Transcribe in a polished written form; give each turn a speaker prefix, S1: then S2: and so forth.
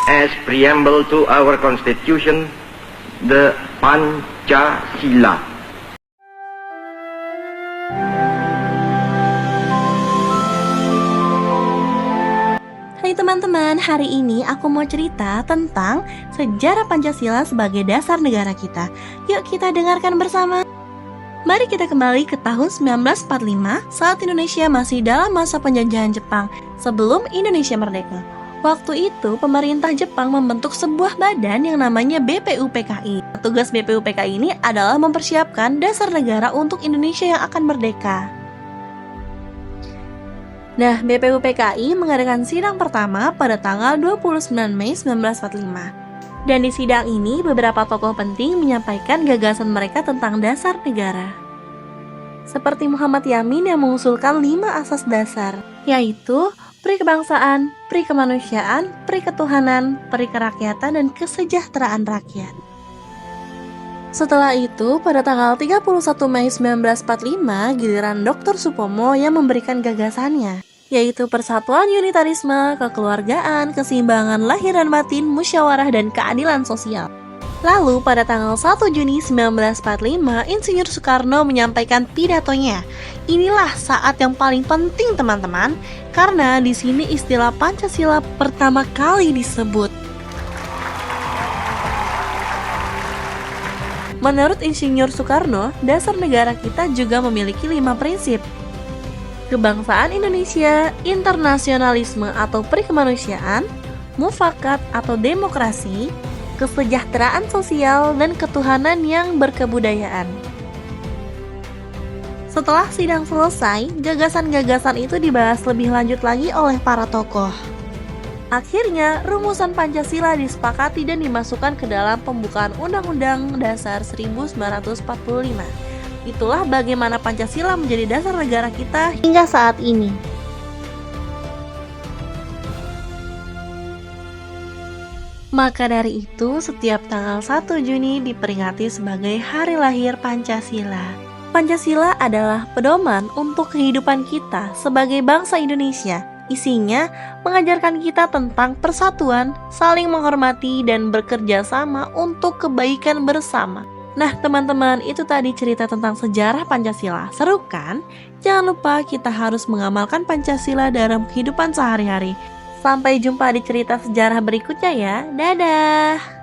S1: as preamble to our Constitution, the Pancasila.
S2: Hai teman-teman, hari ini aku mau cerita tentang sejarah Pancasila sebagai dasar negara kita. Yuk kita dengarkan bersama. Mari kita kembali ke tahun 1945 saat Indonesia masih dalam masa penjajahan Jepang sebelum Indonesia merdeka. Waktu itu pemerintah Jepang membentuk sebuah badan yang namanya BPUPKI. Tugas BPUPKI ini adalah mempersiapkan dasar negara untuk Indonesia yang akan merdeka. Nah, BPUPKI mengadakan sidang pertama pada tanggal 29 Mei 1945. Dan di sidang ini, beberapa tokoh penting menyampaikan gagasan mereka tentang dasar negara. Seperti Muhammad Yamin yang mengusulkan 5 asas dasar, yaitu pri kebangsaan, pri kemanusiaan, pri ketuhanan, pri kerakyatan, dan kesejahteraan rakyat. Setelah itu, pada tanggal 31 Mei 1945, giliran Dr. Supomo yang memberikan gagasannya, yaitu persatuan, unitarisme, kekeluargaan, keseimbangan lahir dan batin, musyawarah, dan keadilan sosial. Lalu, pada tanggal 1 Juni 1945, Insinyur Soekarno menyampaikan pidatonya. Inilah saat yang paling penting, teman-teman, karena di sini istilah Pancasila pertama kali disebut. Menurut Insinyur Soekarno, dasar negara kita juga memiliki 5 prinsip. Kebangsaan Indonesia, internasionalisme atau perikemanusiaan, mufakat atau demokrasi, kesejahteraan sosial, dan ketuhanan yang berkebudayaan. Setelah sidang selesai, gagasan-gagasan itu dibahas lebih lanjut lagi oleh para tokoh. Akhirnya, rumusan Pancasila disepakati dan dimasukkan ke dalam pembukaan Undang-Undang Dasar 1945. Itulah bagaimana Pancasila menjadi dasar negara kita hingga saat ini. Maka dari itu, setiap tanggal 1 Juni diperingati sebagai hari lahir Pancasila. Pancasila adalah pedoman untuk kehidupan kita sebagai bangsa Indonesia. Isinya mengajarkan kita tentang persatuan, saling menghormati, dan bekerja sama untuk kebaikan bersama. Nah teman-teman, itu tadi cerita tentang sejarah Pancasila. Seru kan? Jangan lupa kita harus mengamalkan Pancasila dalam kehidupan sehari-hari. Sampai jumpa di cerita sejarah berikutnya ya. Dadah!